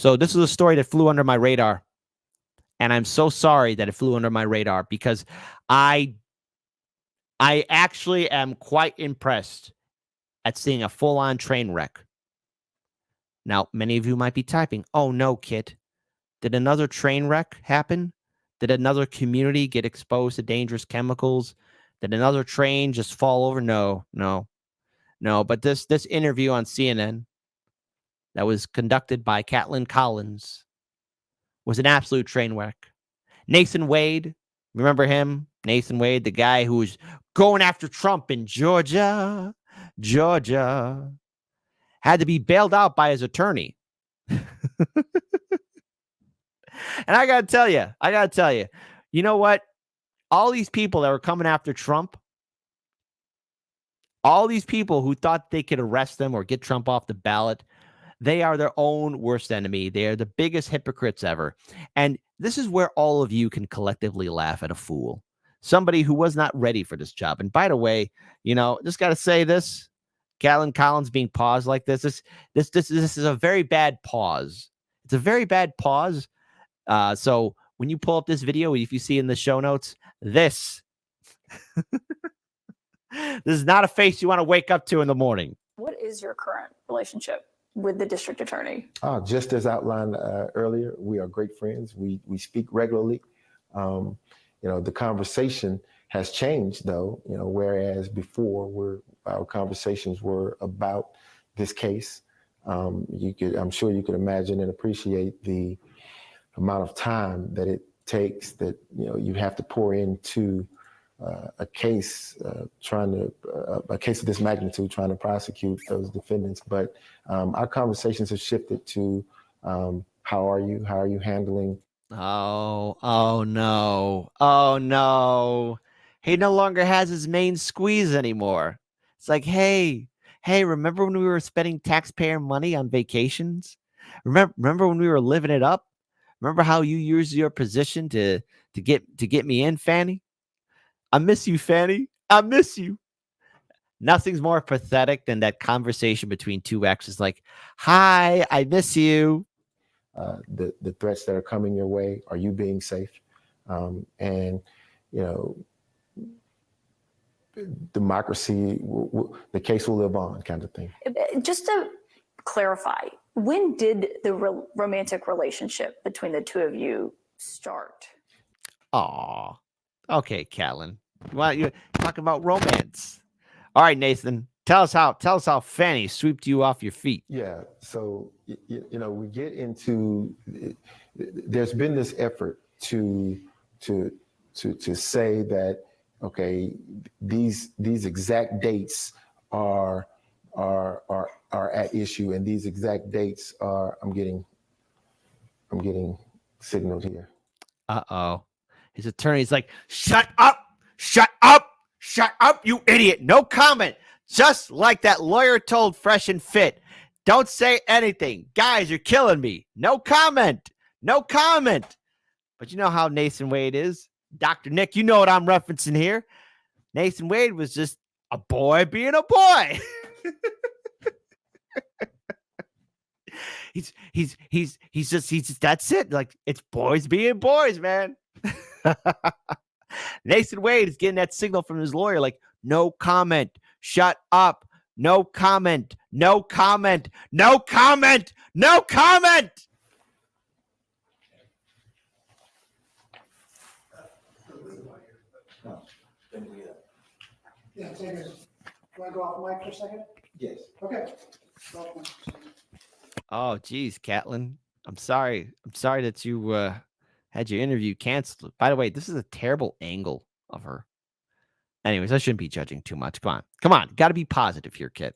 So this is a story that flew under my radar. And I'm so sorry that it flew under my radar because I actually am quite impressed at seeing a full-on train wreck. Now, many of you might be typing, "Oh no, Kit. Did another train wreck happen? Did another community get exposed to dangerous chemicals? Did another train just fall over?" No. But this interview on CNN that was conducted by Kaitlan Collins was an absolute train wreck. Nathan Wade, remember him? Nathan Wade, the guy who was going after Trump in Georgia, had to be bailed out by his attorney. And I got to tell you, you know what? All these people that were coming after Trump, all these people who thought they could arrest them or get Trump off the ballot, they are their own worst enemy. They are the biggest hypocrites ever. And this is where all of you can collectively laugh at a fool, somebody who was not ready for this job. And by the way, just got to say this, Kaitlan Collins being paused like this is a very bad pause. It's a very bad pause. So when you pull up this video, if you see in the show notes, this is not a face you want to wake up to in the morning. What is your current relationship with the district attorney? Just as outlined earlier, we are great friends. We speak regularly. The conversation has changed, though. Whereas before, our conversations were about this case. I'm sure you could imagine and appreciate the amount of time that it takes that you have to pour into a case a case of this magnitude, trying to prosecute those defendants. But our conversations have shifted to how are you handling? Oh no. He no longer has his main squeeze anymore. It's like, hey, remember when we were spending taxpayer money on vacations? Remember when we were living it up? Remember how you used your position to get me in, Fanny? I miss you, Fanny. I miss you. Nothing's more pathetic than that conversation between two exes like, "Hi, I miss you." The threats that are coming your way, are you being safe? Democracy, the case will live on, kind of thing. Just to clarify, when did the romantic relationship between the two of you start? Aw. Okay, Kaitlan. Why you talking about romance? All right, Nathan. Tell us how Fanny swept you off your feet. Yeah. So we get into. There's been this effort to say that okay, these exact dates are at issue, and these exact dates are. I'm getting signaled here. Uh-oh. His attorney's like, shut up, you idiot. No comment. Just like that lawyer told Fresh and Fit. Don't say anything. Guys, you're killing me. No comment. But you know how Nathan Wade is. Dr. Nick, you know what I'm referencing here. Nathan Wade was just a boy being a boy. He's just that's it. Like, it's boys being boys, man. Nathan Wade is getting that signal from his lawyer, like, no comment, shut up, no comment. Yeah, take it. Want to go off mic for a second? Yes. Okay. Oh, geez, Kaitlan. I'm sorry that you had your interview canceled. By the way, this is a terrible angle of her. Anyways, I shouldn't be judging too much. Come on. Got to be positive here, kid.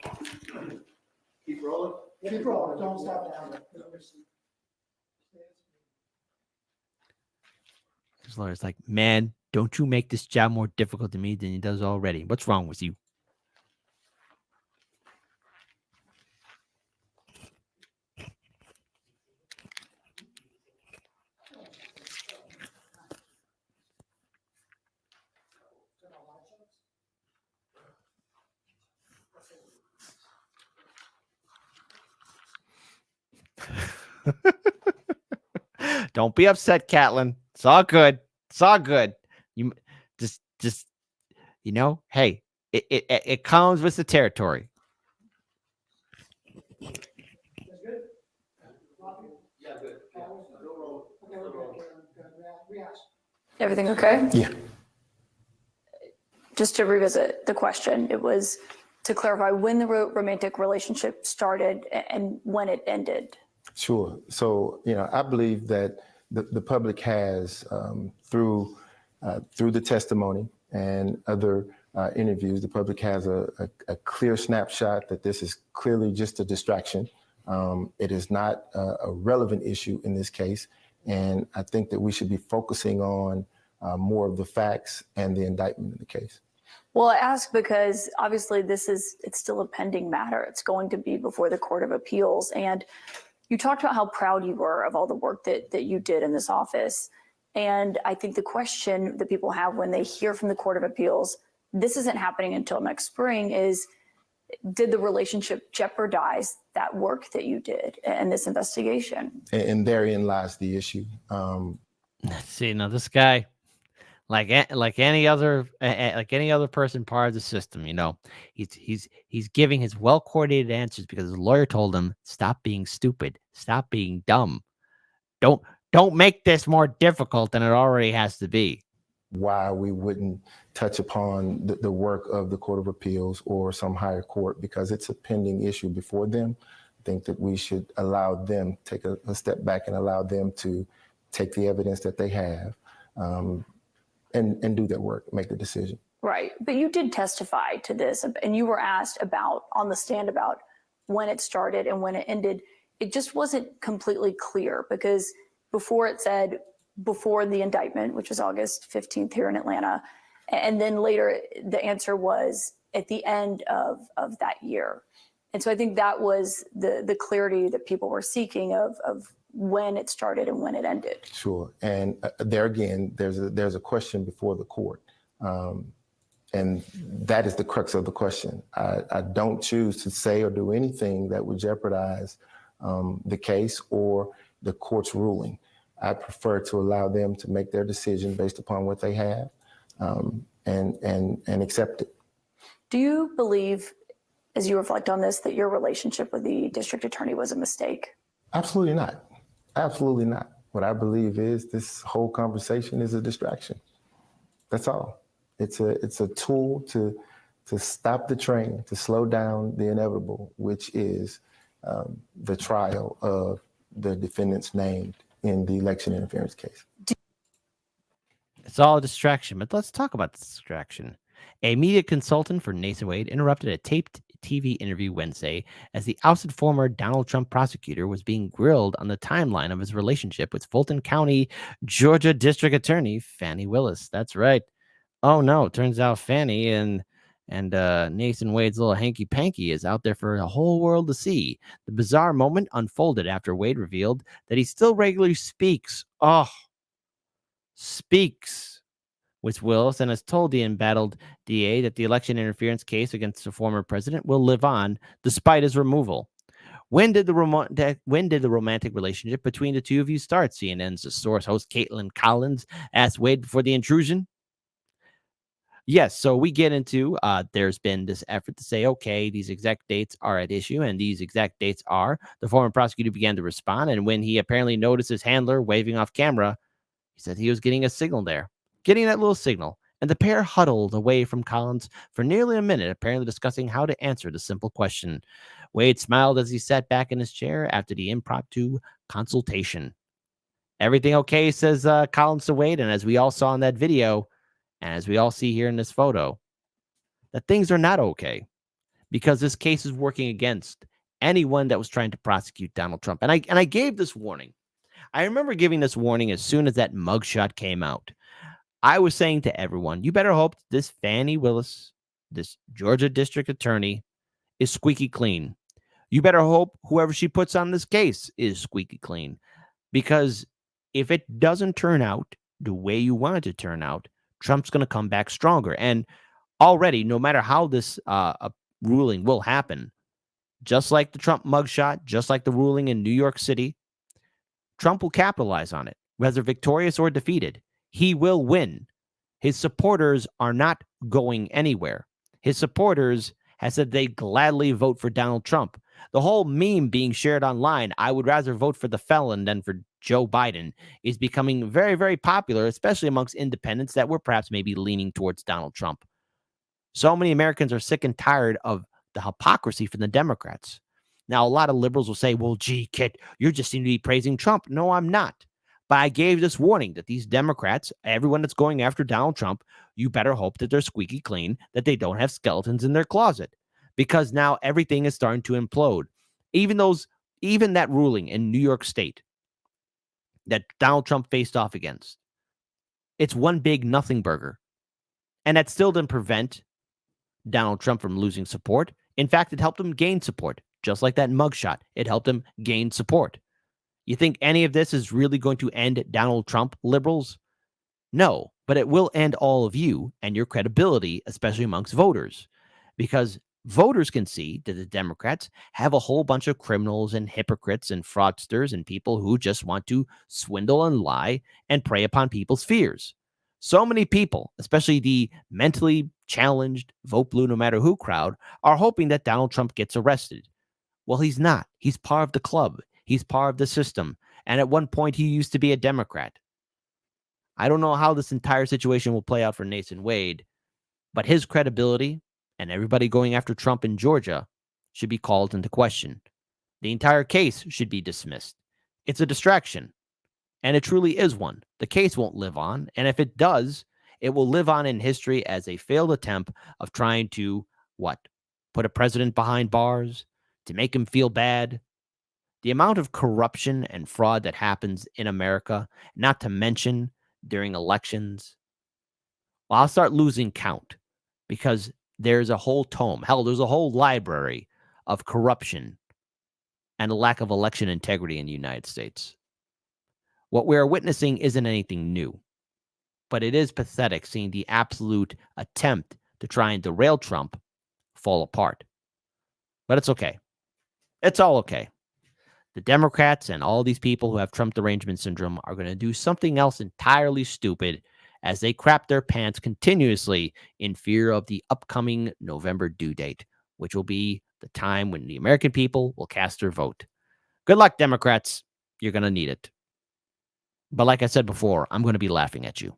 Keep rolling. Keep rolling. Don't stop now. His lawyer's like, man, don't you make this job more difficult to me than it does already. What's wrong with you? Don't be upset, Kaitlan. It's all good. It's all good. You just hey, it comes with the territory. That's good? Yeah, good. Okay, we're good. Good. We asked. Everything okay? Yeah. Just to revisit the question, it was to clarify when the romantic relationship started and when it ended. Sure. So, I believe that the public has, through the testimony and other interviews, the public has a clear snapshot that this is clearly just a distraction. It is not a relevant issue in this case. And I think that we should be focusing on more of the facts and the indictment in the case. Well, I ask because obviously it's still a pending matter. It's going to be before the Court of Appeals. And you talked about how proud you were of all the work that you did in this office. And I think the question that people have when they hear from the Court of Appeals, this isn't happening until next spring, is did the relationship jeopardize that work that you did in this investigation? And therein lies the issue. See, now this guy, like any other person part of the system, he's giving his well coordinated answers because his lawyer told him, stop being stupid, stop being dumb, don't make this more difficult than it already has to be. Why we wouldn't touch upon the work of the Court of Appeals or some higher court, because it's a pending issue before them. I think that we should allow them, take a step back and allow them to take the evidence that they have and do their work, make the decision. Right. But you did testify to this, and you were asked on the stand about when it started and when it ended. It just wasn't completely clear, because before it said before the indictment, which was August 15th here in Atlanta, and then later the answer was at the end of that year. And so I think that was the clarity that people were seeking of when it started and when it ended. Sure. And there again, there's a question before the court. And that is the crux of the question. I don't choose to say or do anything that would jeopardize the case or the court's ruling. I prefer to allow them to make their decision based upon what they have and accept it. Do you believe, as you reflect on this, that your relationship with the district attorney was a mistake? Absolutely not. Absolutely not. What I believe is this whole conversation is a distraction. That's all. It's a tool to stop the train, to slow down the inevitable, which is the trial of the defendants named in the election interference case. It's all a distraction, but let's talk about the distraction. A media consultant for Nathan Wade interrupted a taped TV interview Wednesday as the ousted former Donald Trump prosecutor was being grilled on the timeline of his relationship with Fulton County, Georgia District Attorney Fani Willis. That's right. Oh no, turns out Fani and Nathan Wade's little hanky-panky is out there for the whole world to see. The bizarre moment unfolded after Wade revealed that he still regularly speaks with Willis and has told the embattled DA that the election interference case against the former president will live on despite his removal. When did the romantic relationship between the two of you start? CNN's source host Kaitlan Collins asked Wade before the intrusion. Yes, so we get into there's been this effort to say, okay, these exact dates are at issue, and these exact dates are. The former prosecutor began to respond, and when he apparently noticed his handler waving off camera, he said he was getting a signal there, getting that little signal, and the pair huddled away from Collins for nearly a minute, apparently discussing how to answer the simple question. Wade smiled as he sat back in his chair after the impromptu consultation. Everything okay, says Collins to Wade, and as we all saw in that video, and as we all see here in this photo, that things are not okay because this case is working against anyone that was trying to prosecute Donald Trump. And I gave this warning. I remember giving this warning as soon as that mugshot came out. I was saying to everyone, you better hope this Fani Willis, this Georgia district attorney, is squeaky clean. You better hope whoever she puts on this case is squeaky clean. Because if it doesn't turn out the way you want it to turn out, Trump's going to come back stronger. And already, no matter how this ruling will happen, just like the Trump mugshot, just like the ruling in New York City, Trump will capitalize on it. whether victorious or defeated. He will win. His supporters are not going anywhere. His supporters have said they gladly vote for Donald Trump. The whole meme being shared online, I would rather vote for the felon than for Joe Biden, is becoming very, very popular, especially amongst independents that were perhaps maybe leaning towards Donald Trump. So many Americans are sick and tired of the hypocrisy from the Democrats. Now, a lot of liberals will say, well, gee, Kit, you just seem to be praising Trump. No, I'm not. But I gave this warning that these Democrats, everyone that's going after Donald Trump, you better hope that they're squeaky clean, that they don't have skeletons in their closet, because now everything is starting to implode. Even that ruling in New York State that Donald Trump faced off against, it's one big nothing burger. And that still didn't prevent Donald Trump from losing support. In fact, it helped him gain support, just like that mugshot. It helped him gain support. You think any of this is really going to end Donald Trump, liberals? No, but it will end all of you and your credibility, especially amongst voters, because voters can see that the Democrats have a whole bunch of criminals and hypocrites and fraudsters and people who just want to swindle and lie and prey upon people's fears. So many people, especially the mentally challenged, vote blue no matter who crowd, are hoping that Donald Trump gets arrested. Well, he's not. He's part of the club. He's part of the system. And at one point, he used to be a Democrat. I don't know how this entire situation will play out for Nathan Wade, but his credibility and everybody going after Trump in Georgia should be called into question. The entire case should be dismissed. It's a distraction, and it truly is one. The case won't live on, and if it does, it will live on in history as a failed attempt of trying to, what? Put a president behind bars, to make him feel bad. The amount of corruption and fraud that happens in America, not to mention during elections, well, I'll start losing count because there's a whole tome. Hell, there's a whole library of corruption and a lack of election integrity in the United States. What we are witnessing isn't anything new, but it is pathetic seeing the absolute attempt to try and derail Trump fall apart. But it's okay. It's all okay. The Democrats and all these people who have Trump derangement syndrome are going to do something else entirely stupid as they crap their pants continuously in fear of the upcoming November due date, which will be the time when the American people will cast their vote. Good luck, Democrats. You're going to need it. But like I said before, I'm going to be laughing at you.